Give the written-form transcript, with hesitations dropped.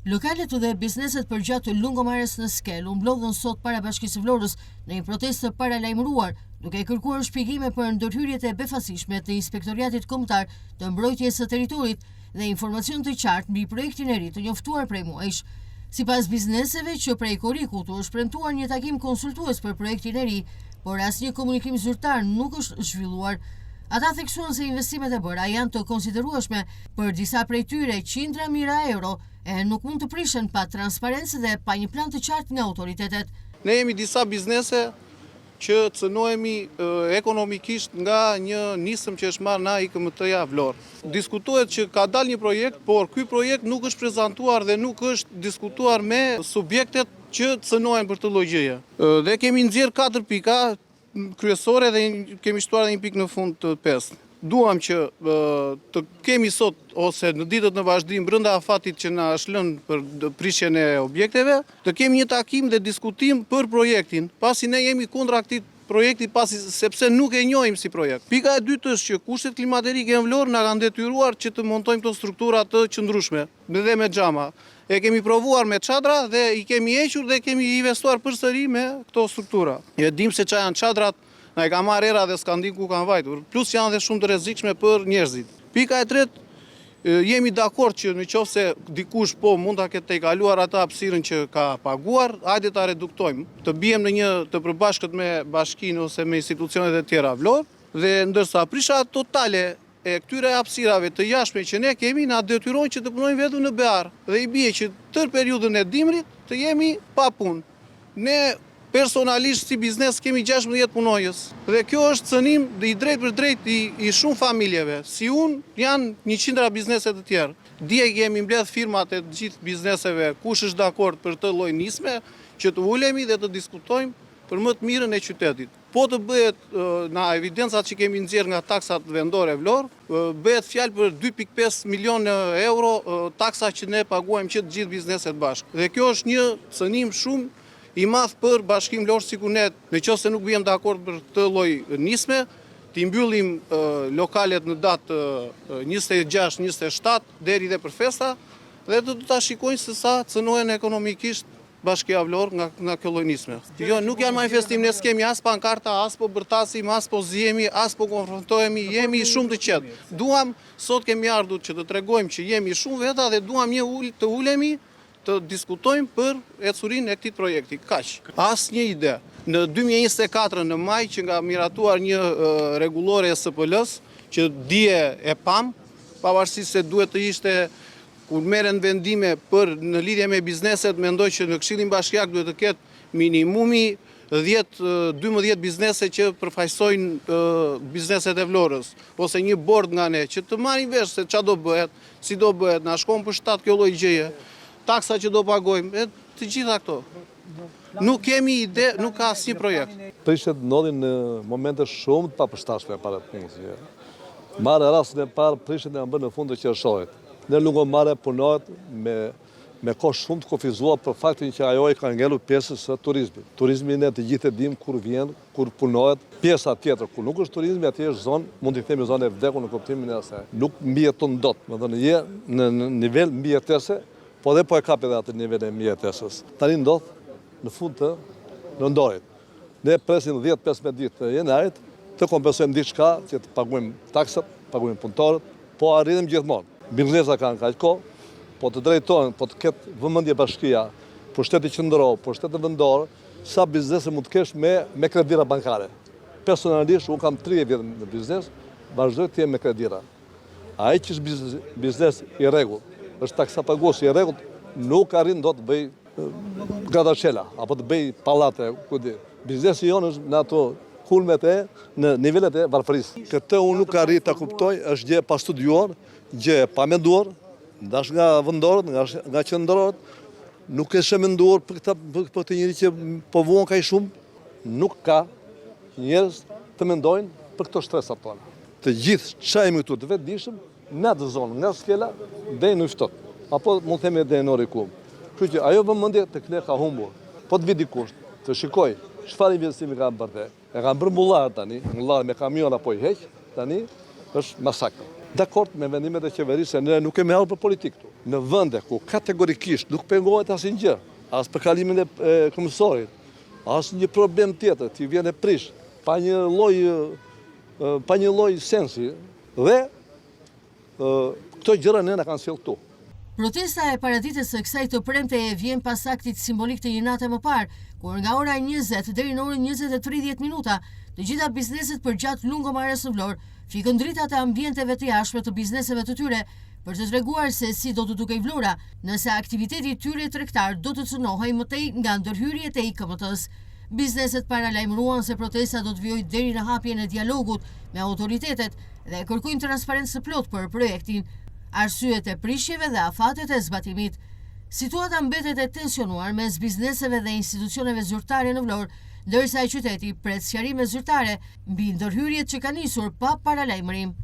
Lokalet dhe bizneset përgjatë lungomare në Skel u mblodhën sot para Bashkisë së Vlorës në një protestë paralajmëruar, duke kërkuar shpjegime për ndërhyrjet e befasishme të Inspektoriatit Kombëtar të Mbrojtjes së Territorit dhe informacion të qartë mbi projektin e ri të njoftuar prej muajsh. Sipas bizneseve që prej korikut u është premtuar një takim konsultues për projektin e ri, por asnjë komunikim zyrtar nuk është zhvilluar. Ata theksuan se investimet e bëra janë të konsiderueshme, për disa prej tyre qindra mijëra euro e nuk mund të prishen pa transparencë dhe pa një plan të qartë nga autoritetet. Ne jemi disa biznese që cënohemi ekonomikisht nga një nisëm që është marrë nga IKMT-ja Vlorë. Diskutohet që ka dalë një projekt, por ky projekt nuk është prezantuar dhe nuk është diskutuar me subjektet që cënohen për të lloj gjëje. Dhe kemi nxjerr 4 pika kryesore dhe kemi shtuar edhe një pikë në fund të 5. Duam që të kemi sot ose në ditët në vazhdim brenda afatit që na është lënë për prishjen e objekteve, të kemi një takim dhe diskutim për projektin, pasi ne jemi kundra këtij projekti sepse nuk e njohim si projekt. Pika e dytë është që kushtet klimaterike në Vlorë na kanë detyruar që të montojmë këto struktura të qëndrueshme dhe me xhama. E kemi provuar me çadra dhe i kemi hequr dhe kemi investuar përsëri me këto struktura. E dim se çfarë janë çadrat, na e ka marrë era dhe s'kan dinë ku kanë vajtur, plus janë dhe shumë të rrezikshme për njerëzit. Pika e tretë, jemi dakord që nëse dikush mund ta ketë tejkaluar atë hapësirën që ka paguar, hajde ta reduktojmë, të bijmë në një të përbashkët me bashkinë ose me institucionet e tjera Vlorë, dhe ndërsa prisha totale e këtyre hapësirave të jashtme që ne kemi na detyrojnë që të punojmë vetëm në bear dhe i bie që tërë periudhën e dimrit të jemi pa punë. Ne personalisht si biznes kemi 16 punonjës dhe kjo është cënim i drejt për drejt i shumë familjeve. Si unë janë 100 biznese të tjerë. Dje kemi mbledh firmat e gjithë bizneseve kush është dakord për të lloj nisme që të ulemi dhe të diskutojmë për më të mirën e qytetit. Po të bëhet na evidencat që kemi nxjerr nga taksat vendore Vlorë, bëhet fjalë për 2.5 milionë euro taksa që ne paguajmë që të gjithë bizneset bashkë. Dhe kjo është një cënim shumë i madh për Bashkinë Vlorë, sikur ne nëse nuk bëjmë dakord për këtë lloj nisme, t'i mbyllim lokalet në datë 26-27 deri dhe për festa dhe të ta shikojnë se sa cënohen ekonomikisht Bashkia Vlorë nga kjo lloj nisme. Jo, nuk janë manifestim, ne s'kemi as pankarta, as po bërtasim, as po zihemi, as po konfrontohemi, jemi shumë të qetë. Duam, sot kemi ardhur që të tregojmë që jemi shumë veta dhe duam të ulemi të diskutojmë për ecurinë e këtij projekti. Kaq. Asnjë ide. Në 2024 në maj që nga miratuar një rregullore e SPL-s që dije e pam, pavarësisht se duhet të ishte kur merren vendime në lidhje me bizneset, mendoj që në Këshillin Bashkiak duhet të ketë minimumi 10-12 biznese që përfaqësojnë bizneset e Vlorës, ose një bord nga ne që të marrin vesh se çfarë do bëhet, si do bëhet, na shkon për shtat kjo lloj gjëje, taksa që do pagojmë, të gjitha këto. Nuk kemi ide, nuk ka asnjë projekt. Prishet ndodhin në momente shumë të papërshtatshme para punës. Marrë rastin e parë, prishet janë bërë në fund të qershorit. Në lungomare punohet me kohë shumë të kufizuar për faktin që ajo i ka ngelur pjesën së turizmit. Turizmi ne të gjithë e dim kur vjen, kur punohet. Pjesa tjetër, kur nuk është turizmi, atje është zonë, mund t'i themi zonë e vdekur në kuptimin e asaj. Nuk mbijeton dot, më thënë je në nivel mbijetese, po dhe po e kapi edhe atë nivel e mbijetesës. Tani ndodh në fund të nëndorit. Ne presim 10-15 ditë të janarit të kompensojmë diçka, që të paguajmë taksat, paguajmë punëtorët, po arritëm gjithmonë. Biznesa kanë kaq kohë, po të drejtohen, po të ketë vëmendje bashkia, pushteti qendror, pushteti vendor, sa biznese mund të kesh me kredita bankare. Personalisht, unë kam 30 vjet në biznes, vazhdoj të jem me kredita. Ai që është biznes i rregullt, është taksapagues i rregullt, nuk arrin dot të bëj gradacela apo të bëj pallate, kujt. Biznesi jonë është në ato kulmet në nivelet e varfërisë. Këtë unë nuk arrit ta kuptoj, është gjë pa studiuar, gjë pa menduar, ndash nga vendorët, nga qendrorët, nuk e menduar për këtë njëri që po vuan kaq shumë, nuk ka njerëz të mendojnë për këto stresat tona. Të gjithë çajmë këtu të vetëdijshëm në atë zonë, nga Skela deri në Ftot, apo mund të themi deri në Orikum. Kështu që ajo vëmendje tek ne ka humbur. Po të vi dikush të shikoj çfarë investimi kanë bërë. E kanë bërë mullar tani, mullar me kamion apo i heq, tani është masakër. dakord me vendimet e qeverisë se ne nuk kemi hallë për politikë këtu. Në vende ku kategorikisht nuk pengohet asnjë, as për kalimin e komisarit, as një problem tjetër, ti vjen e prish, pa një lloj sensi dhe këto gjëra ne na kanë sjellë këtu. Protesta e paraditës së kësaj të premte vjen pas aktit simbolik të një nate më parë, kur nga ora 20 deri në orën 20:30 minuta, të gjitha bizneset përgjatë lungommarrjes së Vlorë fikën dritat e ambienteve të jashtme të bizneseve të tyre për të treguar se si do të dukej Vlora nëse aktiviteti i tyre tregtar do të cënohej më tej nga ndërhyrjet e IKMT-s. Bizneset paralajmëruan se protesta do të vijojë deri në hapjen e dialogut me autoritetet dhe kërkojnë transparencë plot për projektin, arsyet e prishjeve dhe afatet e zbatimit. Situata mbetet e tensionuar mes bizneseve dhe institucioneve zyrtare në Vlorë, ndërsa qyteti pret sqarime zyrtare mbi ndërhyrjet që kanë nisur pa paralajmërim.